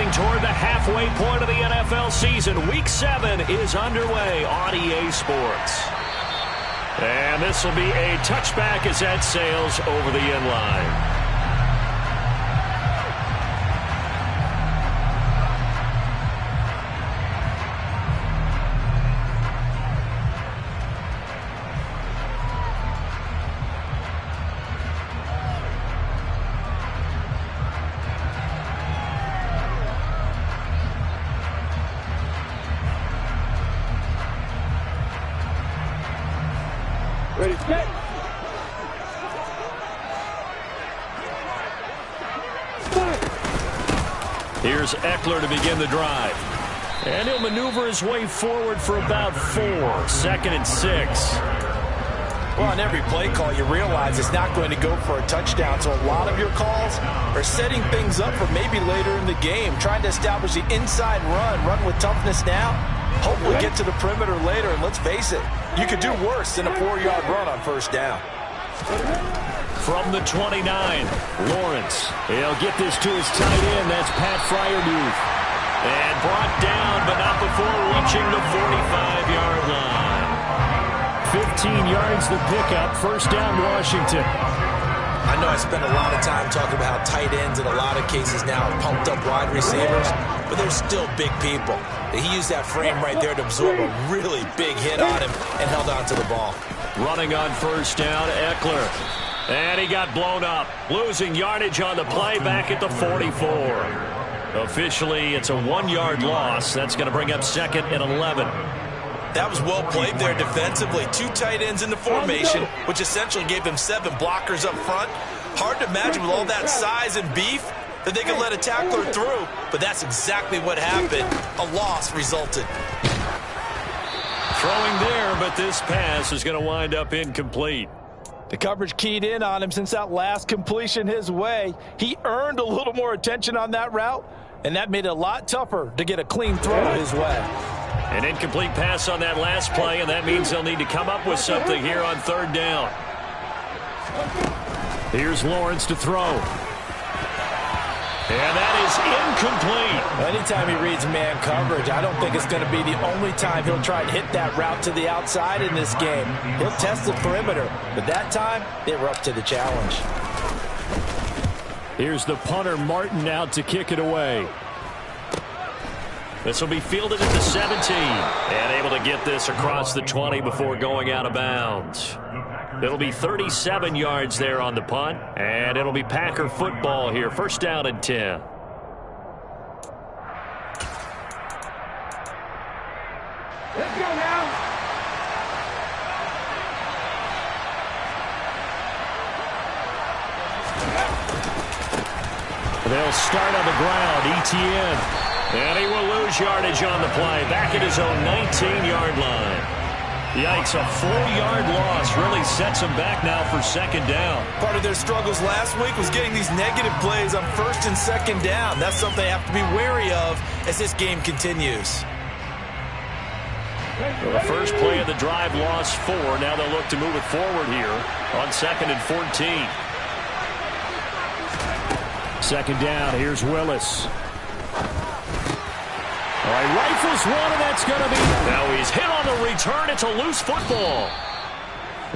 Getting toward the halfway point of the NFL season. Week 7 is underway on EA Sports. And this will be a touchback as that sails over the end line. Ready, set. Here's Eckler to begin the drive. And he'll maneuver his way forward for about 4. 2nd and 6. Well, on every play call, you realize it's not going to go for a touchdown. So a lot of your calls are setting things up for maybe later in the game, trying to establish the inside run with toughness now. Hopefully get to the perimeter later, and let's face it, you could do worse than a 4-yard run on first down. From the 29, Lawrence. He'll get this to his tight end. That's Pat Fryermuth. And brought down, but not before reaching the 45-yard line. 15 yards the pickup. First down, Washington. I know I spend a lot of time talking about how tight ends in a lot of cases now have pumped up wide receivers, but they're still big people. He used that frame right there to absorb a really big hit on him and held on to the ball. Running on first down, Eckler. And he got blown up, losing yardage on the play back at the 44. Officially, it's a 1-yard loss. That's going to bring up 2nd and 11. That was well played there defensively. 2 tight ends in the formation, which essentially gave them 7 blockers up front. Hard to imagine with all that size and beef that they could let a tackler through, but that's exactly what happened. A loss resulted. Throwing there, but this pass is going to wind up incomplete. The coverage keyed in on him since that last completion his way. He earned a little more attention on that route, and that made it a lot tougher to get a clean throw his way. An incomplete pass on that last play, and that means they'll need to come up with something here on 3rd down. Here's Lawrence to throw. And that is incomplete. Anytime he reads man coverage, I don't think it's going to be the only time he'll try and hit that route to the outside in this game. He'll test the perimeter, but that time, they were up to the challenge. Here's the punter, Martin, out to kick it away. This will be fielded at the 17. And able to get this across the 20 before going out of bounds. It'll be 37 yards there on the punt. And it'll be Packer football here. First down and 10. Let's go now. They'll start on the ground. ETN. And he will lose yardage on the play. Back at his own 19-yard line. Yikes, a 4-yard loss really sets them back now for 2nd down. Part of their struggles last week was getting these negative plays on 1st and 2nd down. That's something they have to be wary of as this game continues. Well, the first play of the drive lost 4. Now they'll look to move it forward here on 2nd and 14. 2nd down, here's Willis. All right, rifles one, and that's going to be... Now he's hit on the return. It's a loose football.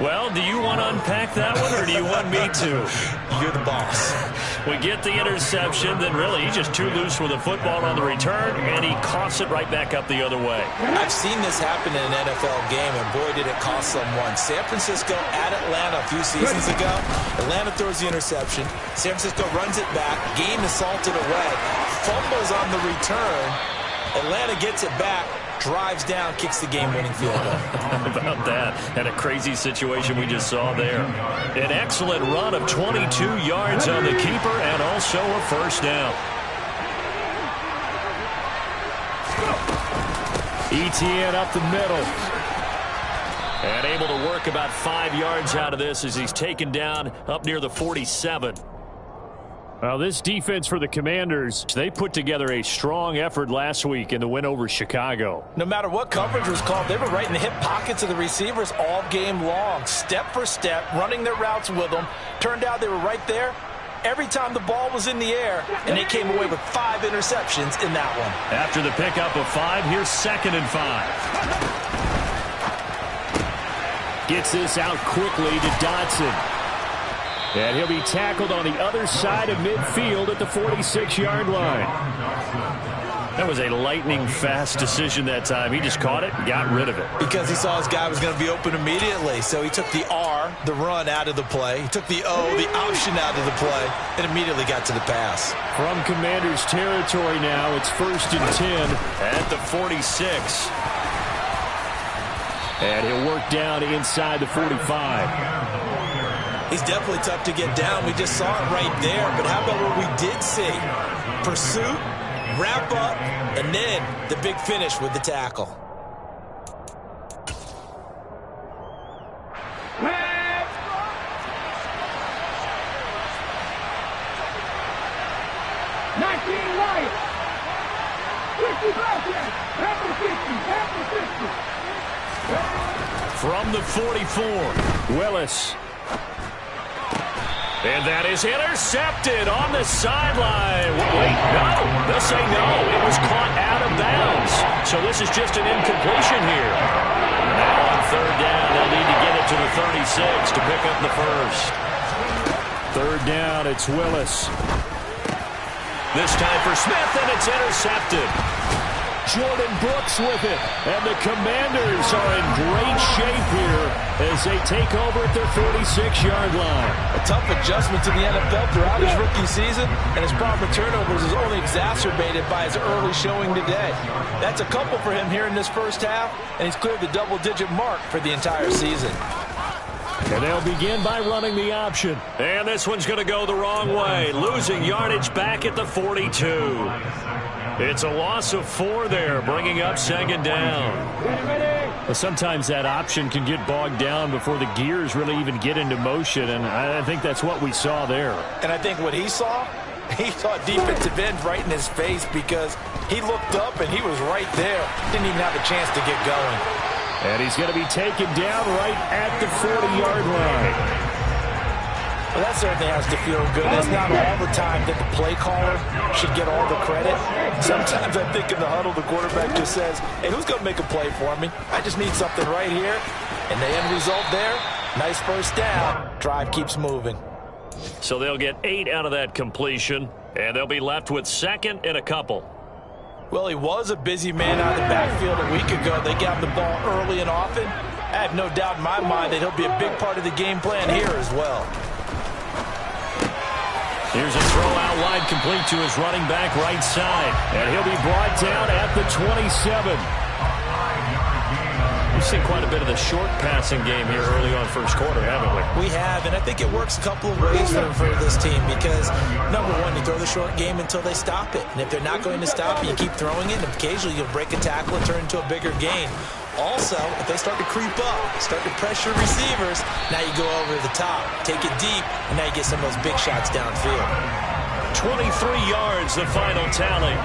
Well, do you want to unpack that one, or do you want me to? You're the boss. We get the interception, then really he's just too loose with the football on the return, and he coughs it right back up the other way. I've seen this happen in an NFL game, and boy, did it cost someone. San Francisco at Atlanta a few seasons ago. Atlanta throws the interception. San Francisco runs it back. Game is salted away. Fumbles on the return. Atlanta gets it back, drives down, kicks the game-winning field goal. How about that? And a crazy situation we just saw there. An excellent run of 22 yards on the keeper and also a first down. ETN up the middle. And able to work about 5 yards out of this as he's taken down up near the 47. Well, this defense for the Commanders, they put together a strong effort last week in the win over Chicago. No matter what coverage was called, they were right in the hip pockets of the receivers all game long. Step for step, running their routes with them. Turned out they were right there every time the ball was in the air, and they came away with 5 interceptions in that one. After the pickup of 5, here's 2nd and 5. Gets this out quickly to Dotson. And he'll be tackled on the other side of midfield at the 46-yard line. That was a lightning-fast decision that time. He just caught it and got rid of it. Because he saw his guy was going to be open immediately. So he took the R, the run, out of the play. He took the O, the option, out of the play, and immediately got to the pass. From Commanders territory now, it's 1st and 10 at the 46. And he'll work down inside the 45. He's definitely tough to get down. We just saw it right there. But how about what we did see? Pursuit, wrap up, and then the big finish with the tackle. From the 44, Willis. And that is intercepted on the sideline. Wait, no. They'll say no. It was caught out of bounds. So this is just an incompletion here. Now on 3rd down, they'll need to get it to the 36 to pick up the first. 3rd down, it's Willis. This time for Smith, and it's intercepted. Jordan Brooks with it. And the Commanders are in great shape here as they take over at their 46-yard line. A tough adjustment to the NFL throughout his rookie season, and his problem with turnovers is only exacerbated by his early showing today. That's a couple for him here in this first half, and he's cleared the double-digit mark for the entire season. And they'll begin by running the option. And this one's going to go the wrong way, losing yardage back at the 42. It's a loss of 4 there, bringing up 2nd down. Well, sometimes that option can get bogged down before the gears really even get into motion, and I think that's what we saw there. And I think what he saw defensive end right in his face because he looked up and he was right there. Didn't even have a chance to get going. And he's going to be taken down right at the 40-yard line. Well, that certainly has to feel good. It's not all the time that the play caller should get all the credit. Sometimes I think in the huddle, the quarterback just says, hey, who's going to make a play for me? I just need something right here. And the end result there, nice first down. Drive keeps moving. So they'll get 8 out of that completion, and they'll be left with 2nd and a couple. Well, he was a busy man out of the backfield a week ago. They got him the ball early and often. I have no doubt in my mind that he'll be a big part of the game plan here as well. Here's a throw out wide, complete to his running back right side. And he'll be brought down at the 27. We've seen quite a bit of the short passing game here early on first quarter, haven't we? We have, and I think it works a couple of ways for this team because, number one, you throw the short game until they stop it. And if they're not going to stop it, you keep throwing it, and occasionally you'll break a tackle and turn into a bigger gain. Also, if they start to creep up, start to pressure receivers, now you go over the top, take it deep, and now you get some of those big shots downfield. 23 yards, the final tally.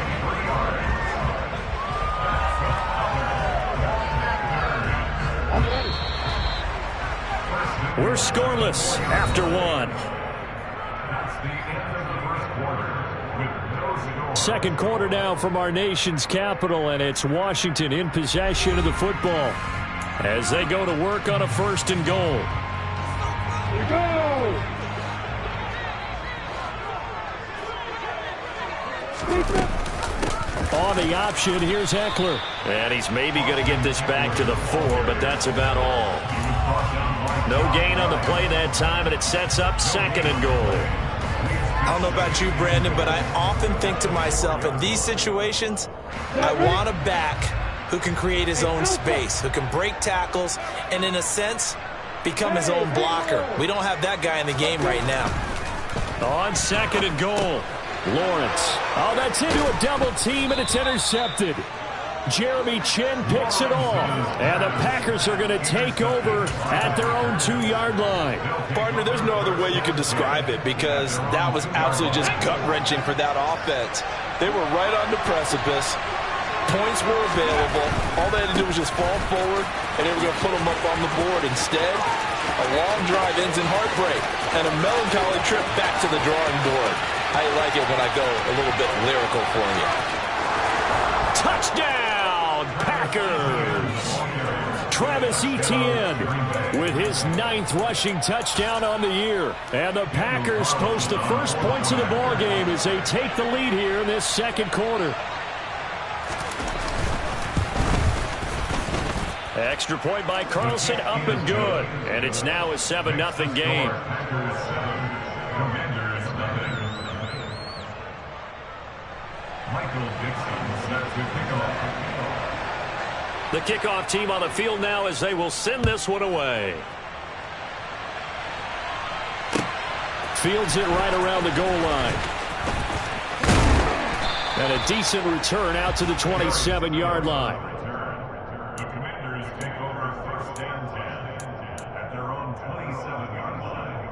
We're scoreless after 1. Second quarter now from our nation's capital, and it's Washington in possession of the football as they go to work on a 1st and goal. Here we go! On the option, here's Eckler. And he's maybe going to get this back to the 4, but that's about all. No gain on the play that time, and it sets up 2nd and goal. I don't know about you, Brandon, but I often think to myself, in these situations, I want a back who can create his own space, who can break tackles, and in a sense, become his own blocker. We don't have that guy in the game right now. On 2nd and goal, Lawrence. Oh, that's into a double team, and it's intercepted. Jeremy Chin picks it off, and the Packers are going to take over at their own 2-yard line. Partner, there's no other way you can describe it because that was absolutely just gut-wrenching for that offense. They were right on the precipice. Points were available. All they had to do was just fall forward, and they were going to put them up on the board. Instead, a long drive ends in heartbreak and a melancholy trip back to the drawing board. I like it when I go a little bit lyrical for you. Touchdown, Packers! Travis Etienne with his 9th rushing touchdown on the year. And the Packers post the first points of the ball game as they take the lead here in this second quarter. Extra point by Carlson, up and good. And it's now a 7-0 game. The kickoff team on the field now as they will send this one away. Fields it right around the goal line. And a decent return out to the 27-yard line. The Commanders take over first and 10 at their own 27-yard line.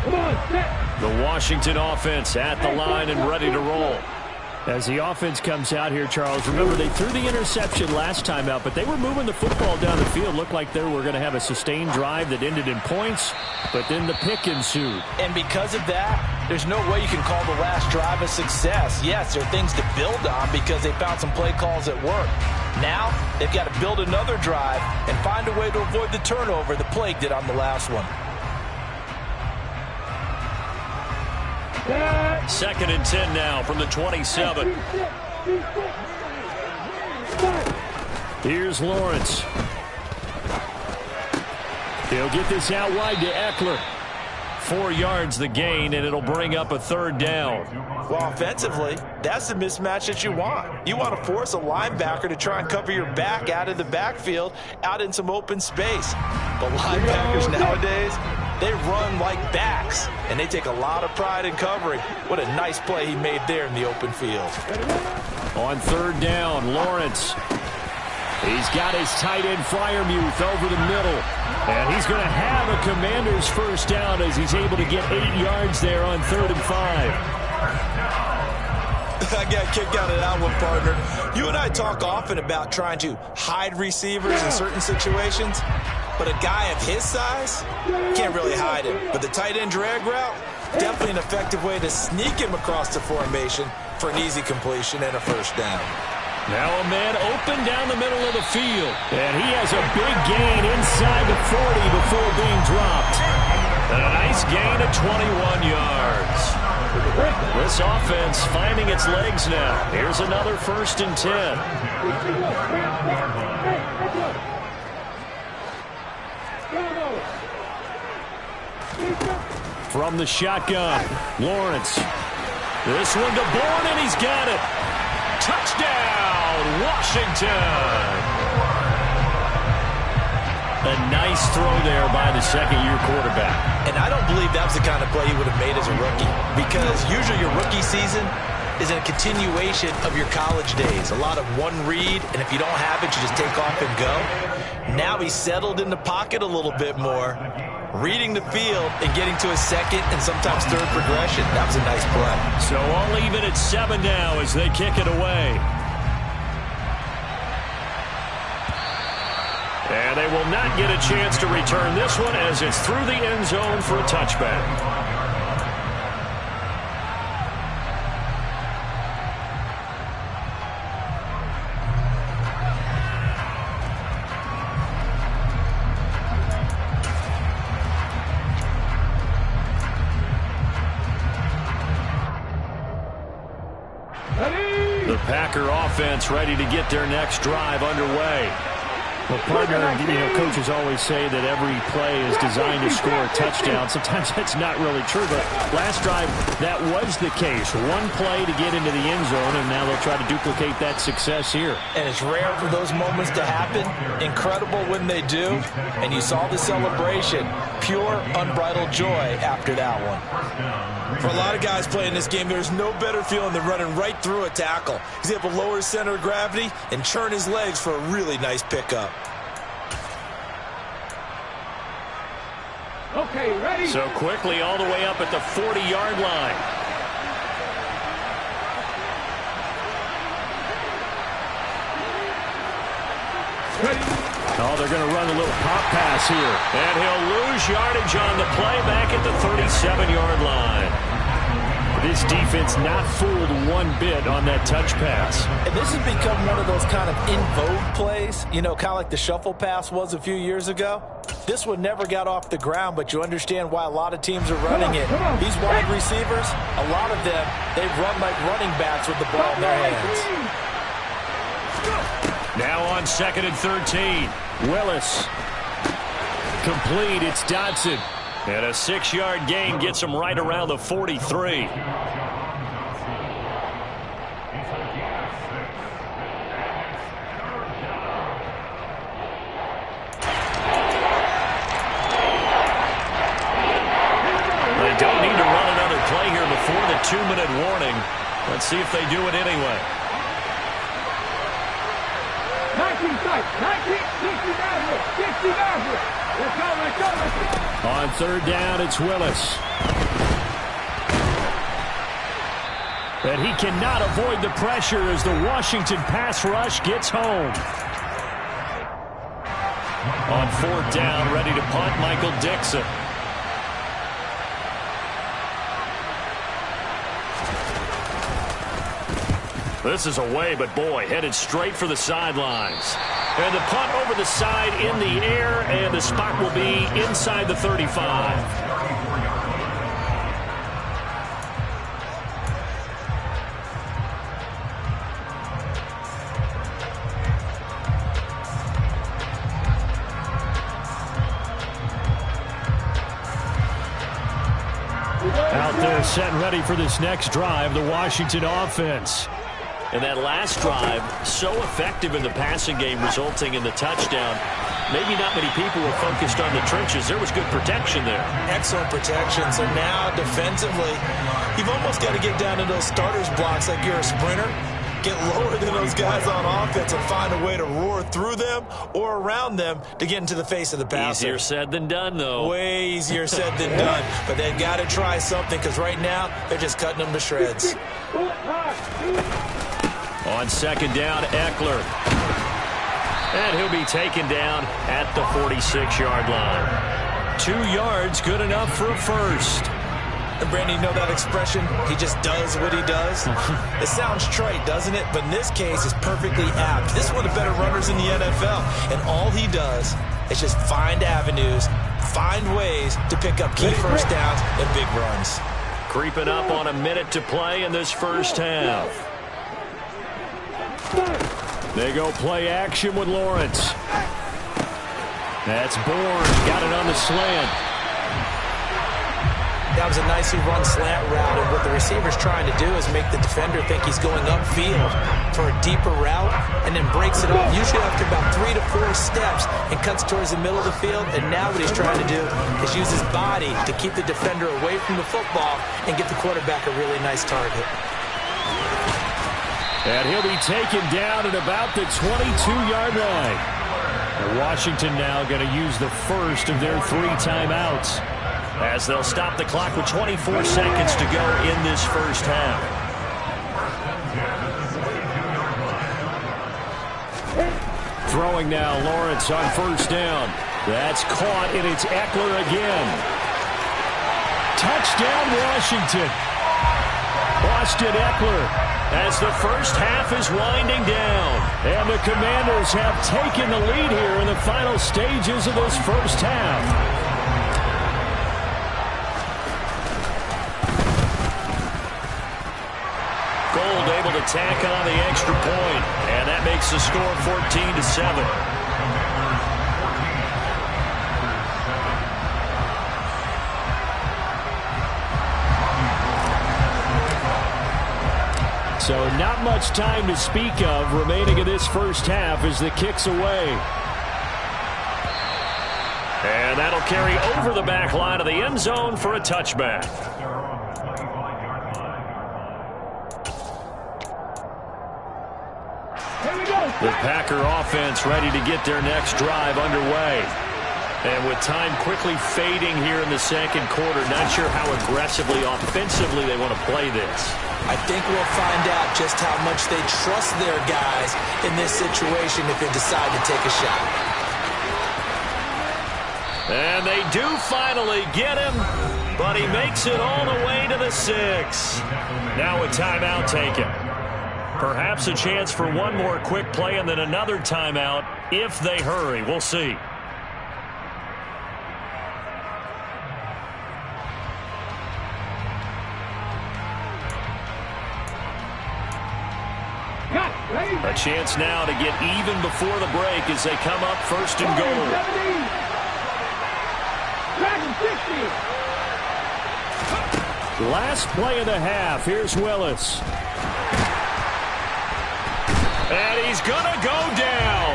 Come on, set. The Washington offense at the line and ready to roll. As the offense comes out here, Charles, remember they threw the interception last time out, but they were moving the football down the field. Looked like they were going to have a sustained drive that ended in points, but then the pick ensued. And because of that, there's no way you can call the last drive a success. Yes, there are things to build on because they found some play calls that work. Now, they've got to build another drive and find a way to avoid the turnover the Plague did on the last one. 2nd and 10 now from the 27. Here's Lawrence. He'll get this out wide to Eckler. 4 yards the gain, and it'll bring up a 3rd down. Well, offensively, that's the mismatch that you want. You want to force a linebacker to try and cover your back out of the backfield, out in some open space. But linebackers nowadays, they run like backs, and they take a lot of pride in covering. What a nice play he made there in the open field. On 3rd down, Lawrence. He's got his tight end Freiermuth over the middle. And he's going to have a Commanders first down as he's able to get 8 yards there on 3rd and 5. I got a kick out of that one, partner. You and I talk often about trying to hide receivers in certain situations, but a guy of his size can't really hide him. But the tight end drag route, definitely an effective way to sneak him across the formation for an easy completion and a first down. Now a man open down the middle of the field. And he has a big gain inside the 40 before being dropped. And a nice gain of 21 yards. This offense finding its legs now. Here's another 1st and 10. From the shotgun, Lawrence. This one to Bourne, and he's got it. Touchdown, Washington. A nice throw there by the second-year quarterback. And I don't believe that was the kind of play he would have made as a rookie, because usually your rookie season is a continuation of your college days. A lot of one read, and if you don't have it, you just take off and go. Now he's settled in the pocket a little bit more, reading the field and getting to a second and sometimes third progression. That was a nice play. So all even at 7 now as they kick it away. And they will not get a chance to return this one as it's through the end zone for a touchback. The Packer offense ready to get their next drive underway. Well, partner, coaches always say that every play is designed to score a touchdown. Sometimes that's not really true, but last drive, that was the case. One play to get into the end zone, and now they'll try to duplicate that success here. And it's rare for those moments to happen. Incredible when they do. And you saw the celebration. Pure, unbridled joy after that one. For a lot of guys playing this game, there's no better feeling than running right through a tackle. He's able to lower his center of gravity and churn his legs for a really nice pickup. Okay, ready? So quickly all the way up at the 40-yard line. Oh, they're going to run a little pop pass here. And he'll lose yardage on the play back at the 37-yard line. This defense not fooled one bit on that touch pass. And this has become one of those kind of in vogue plays, you know, kind of like the shuffle pass was a few years ago. This one never got off the ground, but you understand why a lot of teams are running it. These wide receivers, a lot of them, they've run like running backs with the ball in their hands. Now on 2nd and 13. Willis. Complete. It's Dodson. And a 6-yard gain gets him right around the 43. They don't need to run another play here before the 2-minute warning. Let's see if they do it anyway. 19 sight, 19, 60 downward, 60 downward. Let's go, let's go, let's go. On 3rd down, it's Willis. And he cannot avoid the pressure as the Washington pass rush gets home. On 4th down, ready to punt, Michael Dixon. This is away, but boy, headed straight for the sidelines. And the punt over the side in the air, and the spot will be inside the 35. Out there set and ready for this next drive, the Washington offense. And that last drive, so effective in the passing game, resulting in the touchdown. Maybe not many people were focused on the trenches. There was good protection there. Excellent protection. So now, defensively, you've almost got to get down to those starters blocks like you're a sprinter. Get lower than those guys on offense and find a way to roar through them or around them to get into the face of the passer. Easier said than done, though. Way easier said than done. But they've got to try something because right now, they're just cutting them to shreds. On 2nd down, Eckler. And he'll be taken down at the 46-yard line. 2 yards, good enough for a first. And Brandon, you know that expression? He just does what he does. It sounds trite, doesn't it? But in this case, it's perfectly apt. This is one of the better runners in the NFL. And all he does is just find avenues, find ways to pick up key first downs and big runs. Creeping up on a minute to play in this first half. They go play action with Lawrence. That's Bourne. Got it on the slant. That was a nicely run slant route, and what the receiver's trying to do is make the defender think he's going upfield for a deeper route and then breaks it off, usually after about 3 to 4 steps, and cuts towards the middle of the field. And now what he's trying to do is use his body to keep the defender away from the football and get the quarterback a really nice target. And he'll be taken down at about the 22-yard line. And Washington now going to use the first of their 3 timeouts, as they'll stop the clock with 24 seconds to go in this first half. Throwing now, Lawrence on 1st down. That's caught, and it's Eckler again. Touchdown, Washington. Austin Eckler, as the first half is winding down. And the Commanders have taken the lead here in the final stages of this first half. Gold able to tack on the extra point, and that makes the score 14-7. So not much time to speak of remaining in this first half as the kick's away. And that'll carry over the back line of the end zone for a touchback. The Packer offense ready to get their next drive underway. And with time quickly fading here in the second quarter, not sure how aggressively, offensively they want to play this. I think we'll find out just how much they trust their guys in this situation if they decide to take a shot. And they do finally get him, but he makes it all the way to the 6. Now a timeout taken. Perhaps a chance for one more quick play and then another timeout if they hurry. We'll see. A chance now to get even before the break as they come up first and goal. Last play of the half. Here's Willis. And he's going to go down.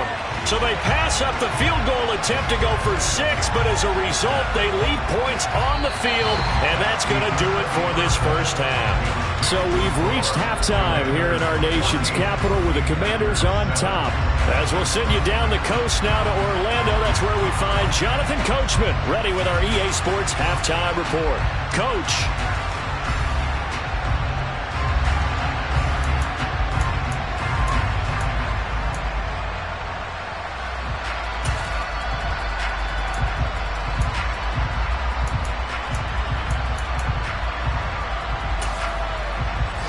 So they pass up the field goal attempt to go for 6, but as a result, they leave points on the field, and that's going to do it for this first half. So we've reached halftime here in our nation's capital with the Commanders on top. As we'll send you down the coast now to Orlando, that's where we find Jonathan Coachman ready with our EA Sports Halftime Report. Coach.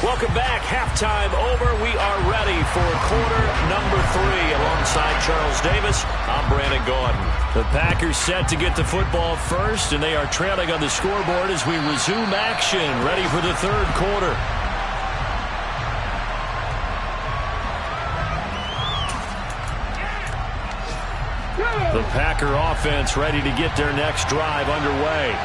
Welcome back. Halftime over. We are ready for quarter number 3. Alongside Charles Davis, I'm Brandon Gordon. The Packers set to get the football first, and they are trailing on the scoreboard as we resume action, ready for the third quarter. The Packer offense ready to get their next drive underway.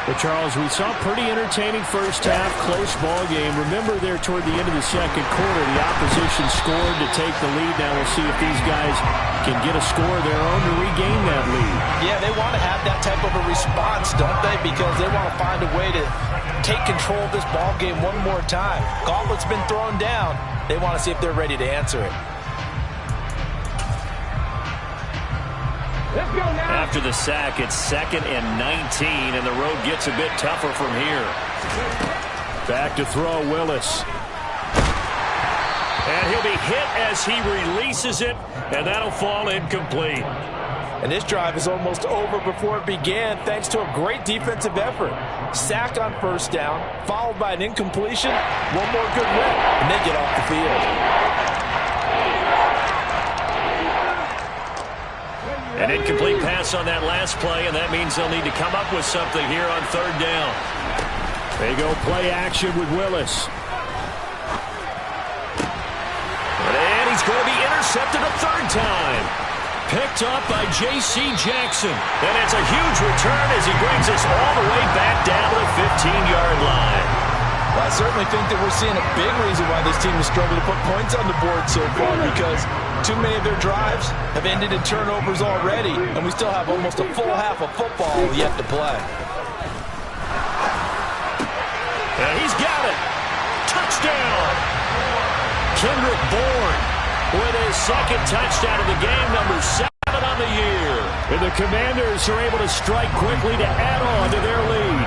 But, Charles, we saw a pretty entertaining first half, close ball game. Remember there toward the end of the second quarter, the opposition scored to take the lead. Now we'll see if these guys can get a score of their own to regain that lead. Yeah, they want to have that type of a response, don't they? Because they want to find a way to take control of this ball game one more time. Gauntlet's been thrown down. They want to see if they're ready to answer it. Let's go now. After the sack, it's 2nd and 19, and the road gets a bit tougher from here. Back to throw, Willis. And he'll be hit as he releases it, and that'll fall incomplete. And this drive is almost over before it began thanks to a great defensive effort. Sack on first down, followed by an incompletion, one more good rip, and they get off the field. An incomplete pass on that last play, and that means they'll need to come up with something here on third down. They go play action with Willis. And he's going to be intercepted a third time. Picked up by J.C. Jackson. And it's a huge return as he brings us all the way back down to the 15-yard line. Well, I certainly think that we're seeing a big reason why this team has struggled to put points on the board so far, because too many of their drives have ended in turnovers already, and we still have almost a full half of football yet to play. And he's got it. Touchdown. Kendrick Bourne with his second touchdown of the game, number 7 on the year. And the Commanders are able to strike quickly to add on to their lead.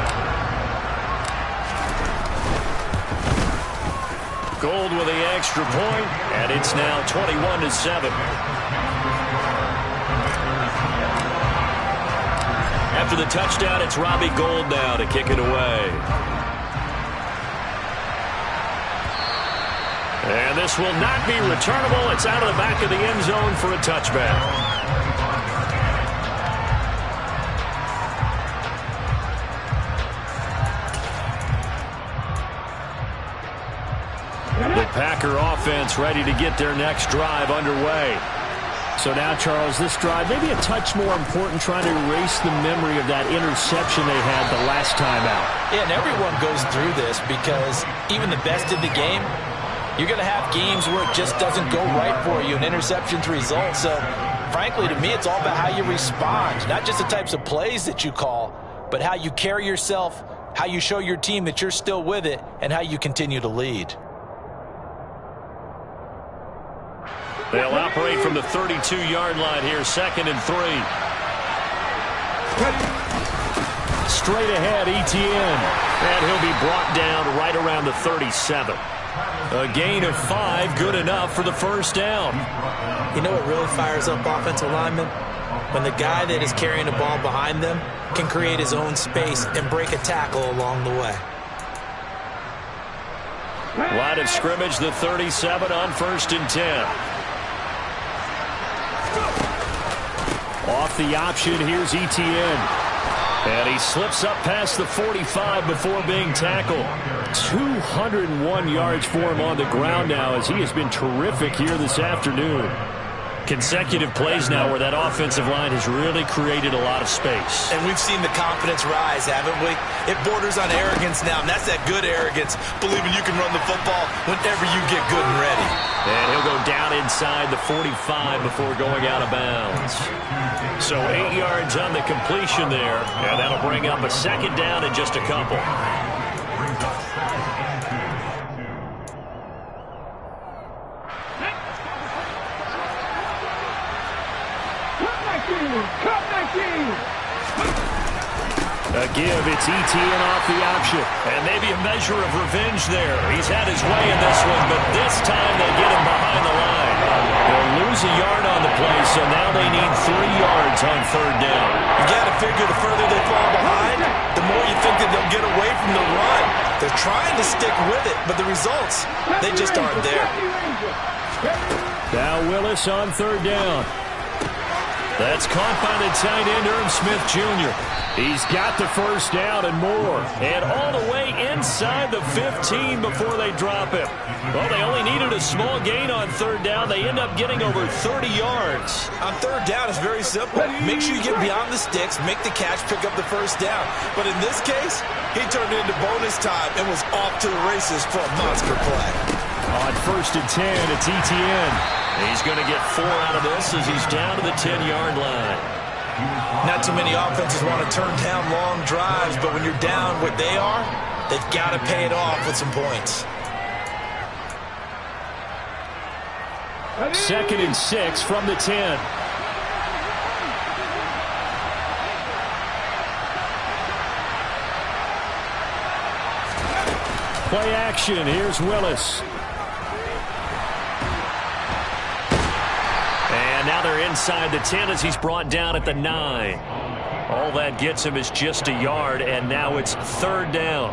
Gold with the extra point, and it's now 21-7. After the touchdown, it's Robbie Gould now to kick it away. And this will not be returnable. It's out of the back of the end zone for a touchback. The Packer offense ready to get their next drive underway. So now, Charles, this drive maybe a touch more important, trying to erase the memory of that interception they had the last time out. Yeah, and everyone goes through this because even the best in the game, you're going to have games where it just doesn't go right for you, and interceptions result. So, frankly, to me, it's all about how you respond, not just the types of plays that you call, but how you carry yourself, how you show your team that you're still with it, and how you continue to lead. They'll operate from the 32-yard line here, 2nd and 3. Straight ahead, Etienne. And he'll be brought down right around the 37. A gain of 5, good enough for the first down. You know what really fires up offensive linemen? When the guy that is carrying the ball behind them can create his own space and break a tackle along the way. Line of scrimmage, the 37 on 1st and 10. Off the option, here's Etienne. And he slips up past the 45 before being tackled. 201 yards for him on the ground now as he has been terrific here this afternoon. Consecutive plays now where that offensive line has really created a lot of space. And we've seen the confidence rise, haven't we? It borders on arrogance now, and that's that good arrogance, believing you can run the football whenever you get good and ready. And he'll go down inside the 45 before going out of bounds. So 8 yards on the completion there, and that'll bring up a second down in just a couple. A give, it's Etienne off the option. And maybe a measure of revenge there. He's had his way in this one, but this time they get him behind the line. They'll lose a yard on the play, so now they need 3 yards on 3rd down. You got to figure the further they fall behind, the more you think that they'll get away from the run. They're trying to stick with it, but the results, they just aren't there. Now Willis on 3rd down. That's caught by the tight end, Irv Smith Jr. He's got the first down and more. And all the way inside the 15 before they drop him. Well, they only needed a small gain on 3rd down. They end up getting over 30 yards. On 3rd down, it's very simple. Make sure you get beyond the sticks, make the catch, pick up the first down. But in this case, he turned it into bonus time and was off to the races for a monster play. On 1st and 10, it's Etienne. He's going to get 4 out of this as he's down to the 10-yard line. Not too many offenses want to turn down long drives, but when you're down what they are, they've got to pay it off with some points. 2nd and 6 from the 10. Play action. Here's Willis. And now they're inside the 10 as he's brought down at the 9. All that gets him is just a yard, and now it's 3rd down.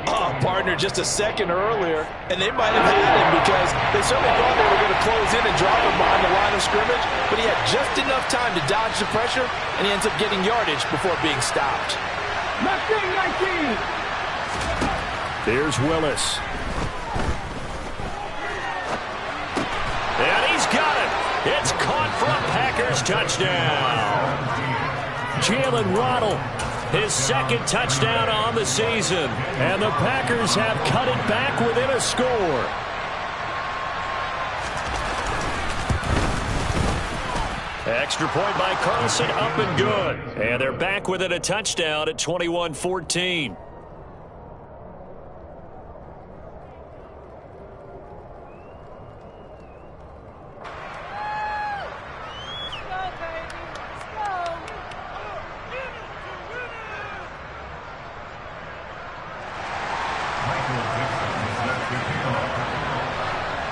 Oh, partner, just a second earlier, and they might have had him because they certainly thought they were going to close in and drop him behind the line of scrimmage, but he had just enough time to dodge the pressure, and he ends up getting yardage before being stopped. 19. There's Willis. And he's got it. It's caught for a Packers touchdown. Jalen Waddle, his 2nd touchdown on the season. And the Packers have cut it back within a score. Extra point by Carlson, up and good. And they're back within a touchdown at 21-14.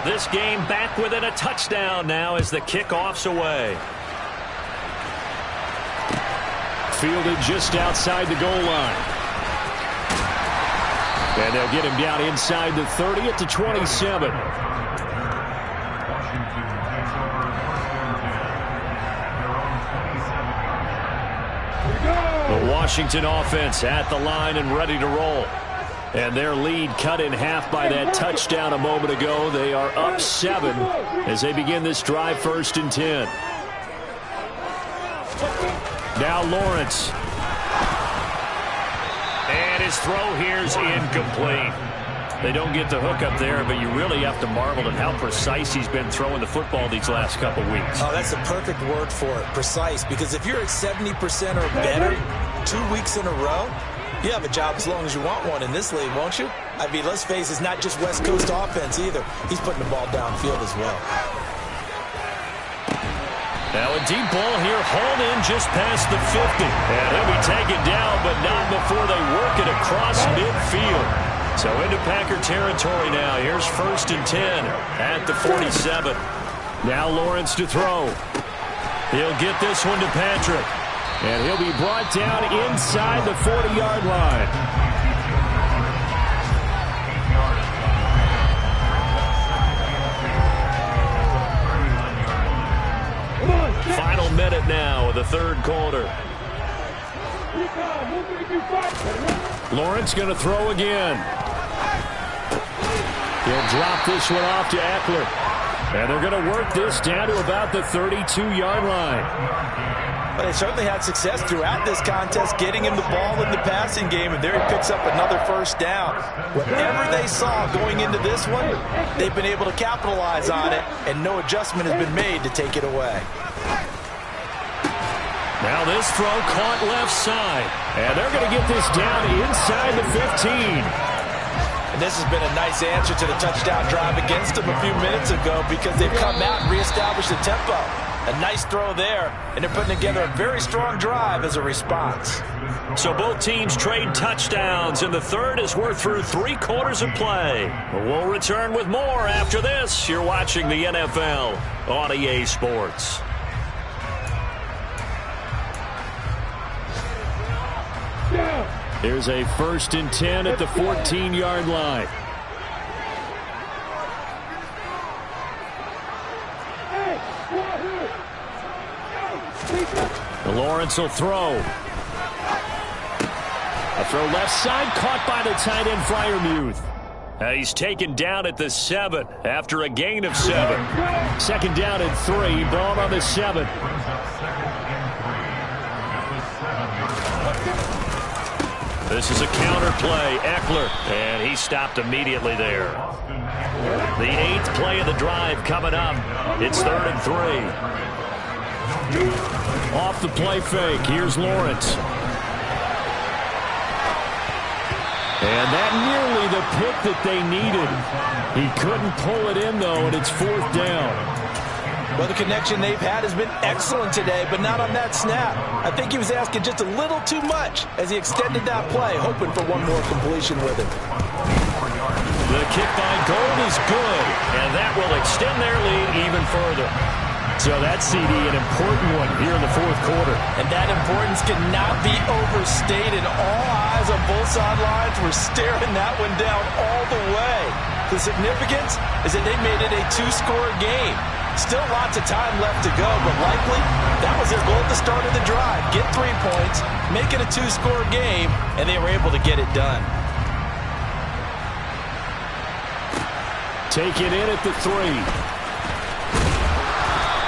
This game back within a touchdown now as the kickoff's away. Fielded just outside the goal line. And they'll get him down inside the 30 at the 27. The Washington offense at the line and ready to roll. And their lead cut in half by that touchdown a moment ago. They are up 7 as they begin this drive 1st and 10. Now Lawrence. And his throw here's incomplete. They don't get the hook up there, but you really have to marvel at how precise he's been throwing the football these last couple weeks. Oh, that's the perfect word for it, precise, because if you're at 70% or better 2 weeks in a row, you have a job as long as you want one in this league, won't you? I mean, let's face it, it's not just West Coast offense either. He's putting the ball downfield as well. Now a deep ball here, hauled in just past the 50. And he'll be taken down, but not before they work it across midfield. So into Packer territory now. Here's 1st and 10 at the 47. Now Lawrence to throw. He'll get this one to Patrick. And he'll be brought down inside the 40-yard line. Final minute now of the 3rd quarter. Lawrence going to throw again. He'll drop this one off to Eckler. And they're going to work this down to about the 32-yard line. Well, they certainly had success throughout this contest getting him the ball in the passing game, and there he picks up another 1st down. Whatever they saw going into this one, they've been able to capitalize on it, and no adjustment has been made to take it away. Now this throw caught left side, and they're going to get this down inside the 15. And this has been a nice answer to the touchdown drive against them a few minutes ago because they've come out and reestablished the tempo. A nice throw there, and they're putting together a very strong drive as a response. So both teams trade touchdowns, and the 3rd as we're through 3 quarters of play. We'll return with more after this. You're watching the NFL on EA Sports. Here's a 1st and 10 at the 14-yard line. Lawrence will throw. A throw left side, caught by the tight end Freiermuth. He's taken down at the 7 after a gain of 7. 2nd down and 3, ball on the 7. This is a counter play. Eckler, and he stopped immediately there. The 8th play of the drive coming up. It's 3rd and 3. Off the play fake. Here's Lawrence. And that nearly the pick that they needed. He couldn't pull it in, though, and it's 4th down. Well, the connection they've had has been excellent today, but not on that snap. I think he was asking just a little too much as he extended that play, hoping for one more completion with it. The kick by Gold is good, and that will extend their lead even further. So that CD, an important one here in the 4th quarter. And that importance cannot be overstated. All eyes on both sidelines were staring that one down all the way. The significance is that they made it a 2-score game. Still lots of time left to go, but likely that was their goal at the start of the drive. Get 3 points, make it a 2-score game, and they were able to get it done. Take it in at the 3.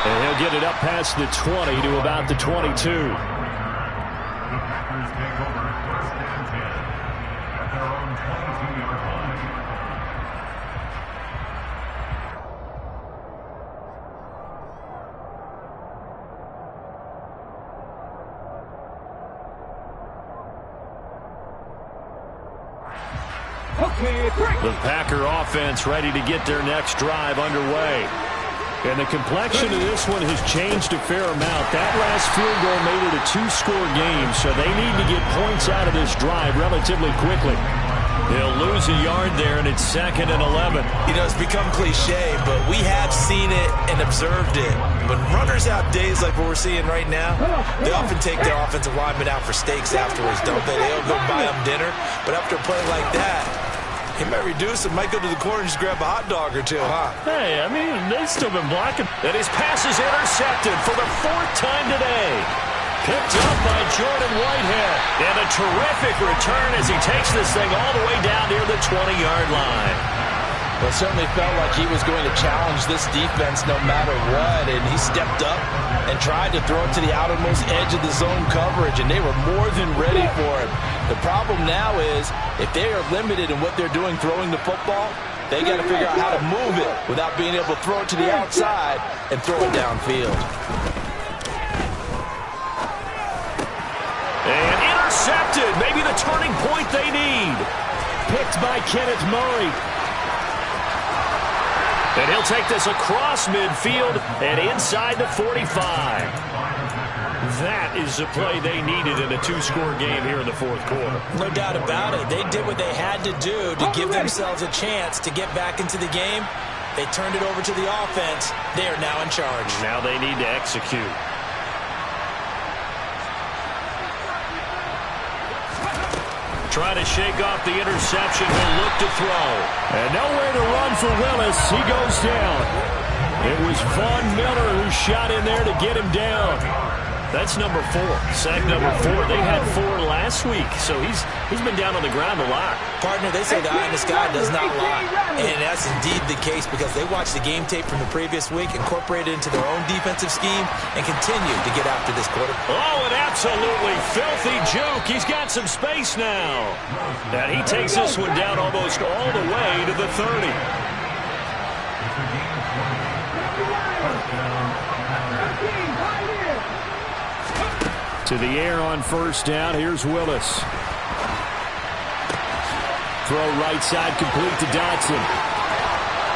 And he'll get it up past the 20 to about the 22. The Packers take over 1st and 10 at their own 22-yard line. The Packer offense ready to get their next drive underway. And the complexion of this one has changed a fair amount. That last field goal made it a 2-score game, so they need to get points out of this drive relatively quickly. They'll lose a yard there, and it's 2nd and 11. You know, it's become cliche, but we have seen it and observed it. When runners have days like what we're seeing right now, they often take their offensive linemen out for steaks afterwards, don't they? They'll go buy them dinner, but after a play like that, he might reduce and might go to the corner and just grab a hot dog or two, huh? Hey, I mean, they've still been blocking. And his pass is intercepted for the 4th time today. Picked up by Jordan Whitehead. And a terrific return as he takes this thing all the way down near the 20-yard line. Well, it certainly felt like he was going to challenge this defense no matter what, and he stepped up and tried to throw it to the outermost edge of the zone coverage, and they were more than ready for him. The problem now is if they are limited in what they're doing throwing the football, they got to figure out how to move it without being able to throw it to the outside and throw it downfield. And intercepted, maybe the turning point they need. Picked by Kenneth Murray. And he'll take this across midfield and inside the 45. That is the play they needed in a two-score game here in the fourth quarter. No doubt about it. They did what they had to do to give themselves a chance to get back into the game. They turned it over to the offense. They are now in charge. Now they need to execute. Trying to shake off the interception. He'll look to throw. And nowhere to run for Willis. He goes down. It was Von Miller who shot in there to get him down. That's number 4. Sack number 4. They had 4 last week, so he's been down on the ground a lot. Partner, they say the eye in the sky does not lie. And that's indeed the case because they watched the game tape from the previous week, incorporated it into their own defensive scheme, and continued to get after this quarter. Oh, an absolutely filthy juke. He's got some space now. And he takes this one down almost all the way to the 30. To the air on first down. Here's Willis. Throw right side complete to Dotson.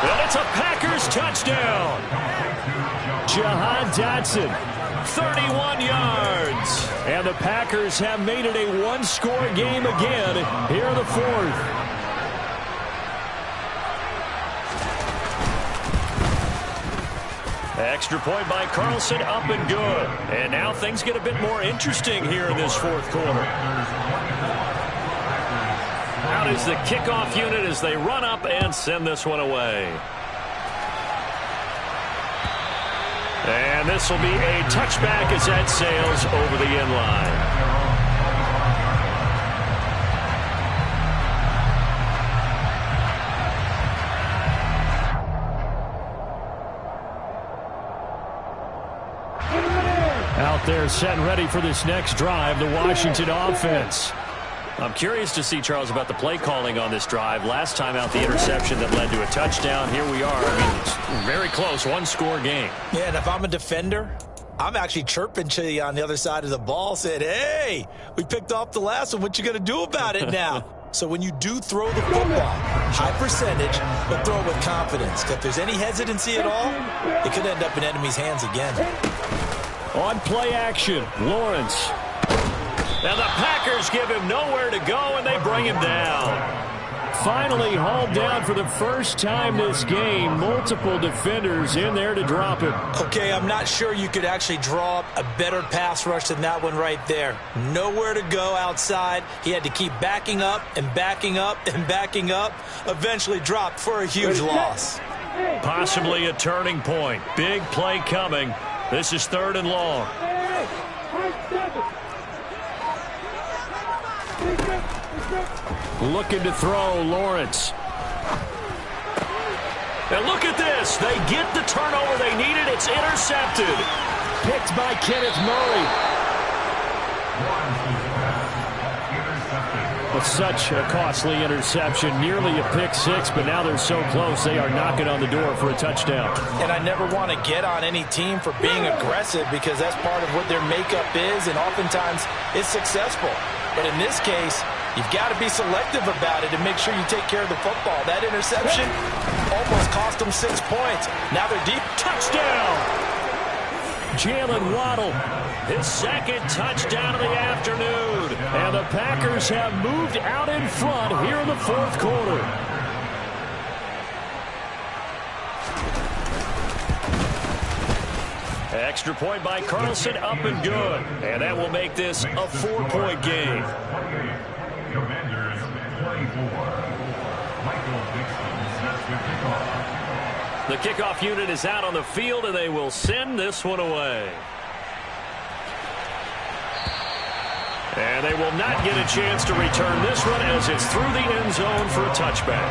And it's a Packers touchdown. Jahan Dotson, 31 yards. And the Packers have made it a one-score game again here in the fourth. Extra point by Carlson, up and good. And now things get a bit more interesting here in this fourth quarter. Out is the kickoff unit as they run up and send this one away. And this will be a touchback as that sails over the end line. Out there set and ready for this next drive, the Washington offense. I'm curious to see, Charles, about the play calling on this drive. Last time out, the interception that led to a touchdown. Here we are. I mean, it's very close, one-score game. Yeah, and if I'm a defender, I'm actually chirping to you on the other side of the ball, saying, hey, we picked off the last one. What you going to do about it now? So when you do throw the football, high percentage, but throw it with confidence. If there's any hesitancy at all, it could end up in enemy's hands again. On play action, Lawrence. Now the Packers give him nowhere to go, and they bring him down. Finally hauled down for the first time this game. Multiple defenders in there to drop him. Okay, I'm not sure you could actually draw up a better pass rush than that one right there. Nowhere to go outside. He had to keep backing up and backing up and backing up. Eventually dropped for a huge loss. Possibly a turning point. Big play coming. This is 3rd and long. Looking to throw, Lawrence. And look at this. They get the turnover they needed. It's intercepted. Picked by Kenneth Murray. Well, such a costly interception. Nearly a pick six, but now they're so close they are knocking on the door for a touchdown. And I never want to get on any team for being aggressive because that's part of what their makeup is, and oftentimes it's successful. But in this case, you've got to be selective about it and make sure you take care of the football. That interception almost cost them 6 points. Now they're deep. Touchdown! Jalen Waddle, his second touchdown of the afternoon. And the Packers have moved out in front here in the fourth quarter. Extra point by Carlson, up and good. And that will make this a 4-point game. Commanders play 4. Michael Dixon sets the kickoff. The kickoff unit is out on the field, and they will send this one away. And they will not get a chance to return this one as it's through the end zone for a touchback.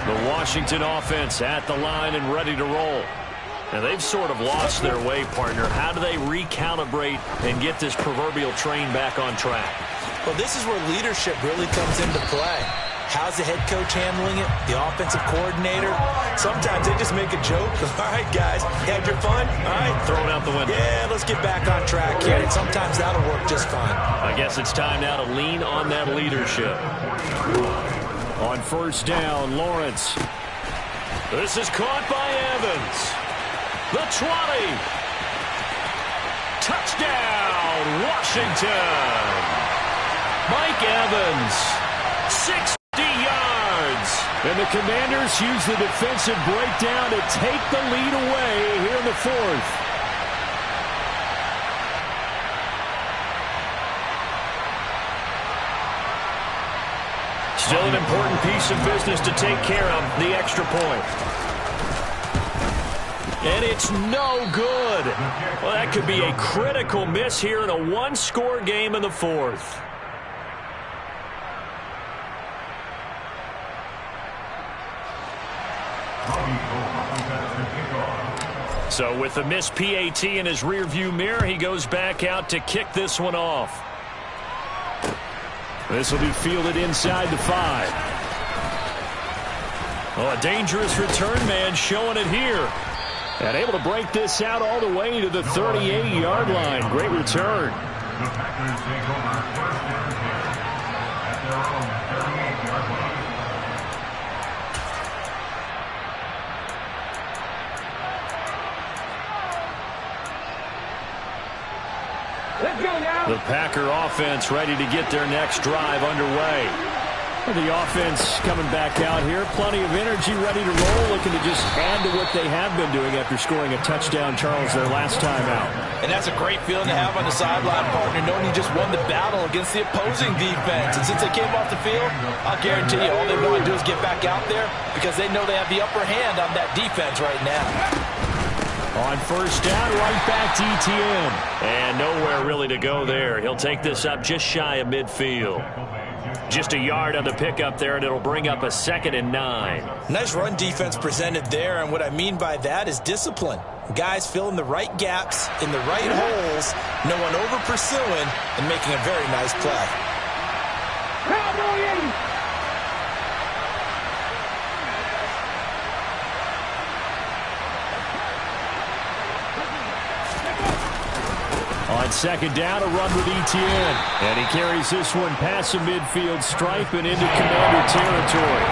The Washington offense at the line and ready to roll. Now, they've sort of lost their way, partner. How do they recalibrate and get this proverbial train back on track? Well, this is where leadership really comes into play. How's the head coach handling it? The offensive coordinator? Sometimes they just make a joke. All right, guys, you had your fun? All right. Throw it out the window. Yeah, let's get back on track here. And sometimes that'll work just fine. I guess it's time now to lean on that leadership. On first down, Lawrence. This is caught by Evans. The 20. Touchdown, Washington. Mike Evans. 60 yards. And the Commanders use the defensive breakdown to take the lead away here in the fourth. Still an important piece of business to take care of, the extra point. And it's no good. Well, that could be a critical miss here in a one-score game in the fourth. So with the missed PAT in his rearview mirror, he goes back out to kick this one off. This will be fielded inside the 5. Oh, a dangerous return man showing it here. And able to break this out all the way to the 38-yard line. Great return. The Packers take over first and 10 at their own 38-yard line. Let's go now. The Packer offense ready to get their next drive underway. The offense coming back out here. Plenty of energy, ready to roll, looking to just add to what they have been doing after scoring a touchdown, Charles, their last time out. And that's a great feeling to have on the sideline, partner, knowing you just won the battle against the opposing defense. And since they came off the field, I'll guarantee you all they want to do is get back out there because they know they have the upper hand on that defense right now. On first down, right back to Etienne. And nowhere really to go there. He'll take this up just shy of midfield. Just a yard on the pickup there, and it'll bring up a 2nd and 9. Nice run defense presented there, and what I mean by that is discipline. Guys filling the right gaps in the right holes, no one over-pursuing, and making a very nice play. Cowboy 80. On second down, a run with Etienne. And he carries this one past the midfield stripe and into Commander territory.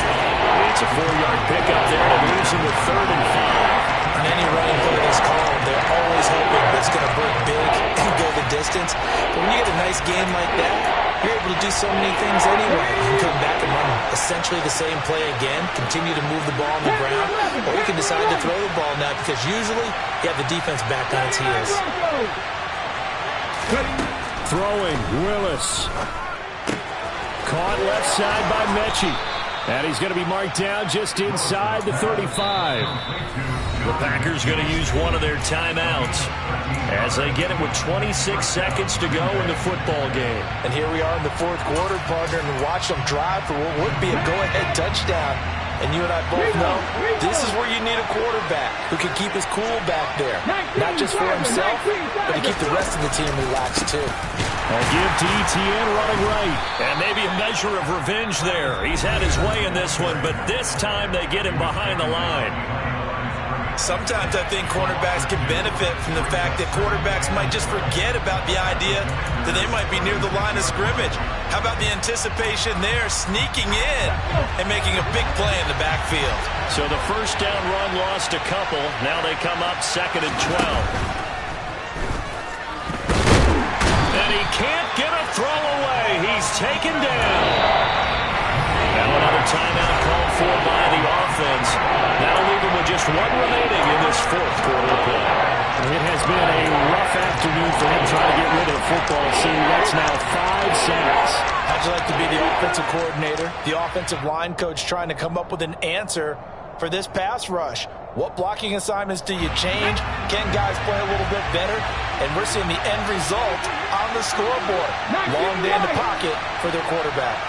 It's a 4-yard pickup there to lose him to 3rd and 5. On any running play that's called, they're always hoping that it's going to break big and go the distance. But when you get a nice game like that, you're able to do so many things anyway. You can come back and run essentially the same play again, continue to move the ball on the ground, or you can decide to throw the ball now because usually you have the defense back on its heels. Throwing, Willis. Caught left side by Mechie. And he's going to be marked down just inside the 35. The Packers going to use one of their timeouts as they get it with 26 seconds to go in the football game. And here we are in the fourth quarter, partner, and watch them drive for what would be a go-ahead touchdown. And you and I both know this is where you need a quarterback who can keep his cool back there. Not just for himself, but to keep the rest of the team relaxed too. I'll give to Etienne running right. And maybe a measure of revenge there. He's had his way in this one, but this time they get him behind the line. Sometimes I think cornerbacks can benefit from the fact that quarterbacks might just forget about the idea that they might be near the line of scrimmage. How about the anticipation there, sneaking in and making a big play in the backfield? So the first down run lost a couple. Now they come up 2nd and 12. And he can't get a throw away. He's taken down. Now another timeout called for by the offense. That'll leave him with just one remaining in this fourth quarter play. It has been a rough afternoon for him trying to get rid of the football. See, that's now 5 sacks. How'd you like to be the offensive coordinator, the offensive line coach trying to come up with an answer for this pass rush? What blocking assignments do you change? Can guys play a little bit better? And we're seeing the end result on the scoreboard. Long day in the pocket for their quarterback.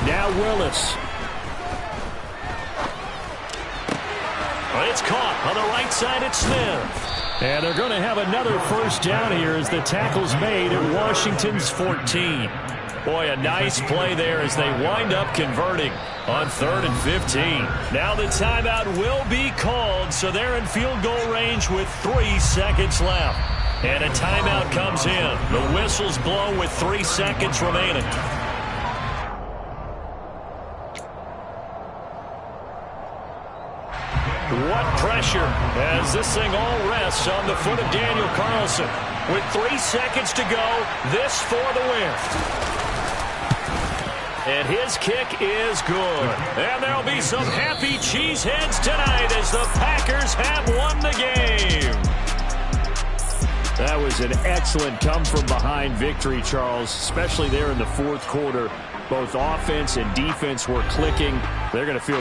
Now Willis. It's caught on the right side at Smith. And they're going to have another first down here as the tackle's made at Washington's 14. Boy, a nice play there as they wind up converting on 3rd and 15. Now the timeout will be called, so they're in field goal range with 3 seconds left. And a timeout comes in. The whistles blow with 3 seconds remaining. What pressure as this thing all rests on the foot of Daniel Carlson. With 3 seconds to go, this for the win. And his kick is good. And there'll be some happy cheeseheads tonight as the Packers have won the game. That was an excellent come-from-behind victory, Charles, especially there in the 4th quarter. Both offense and defense were clicking. They're going to feel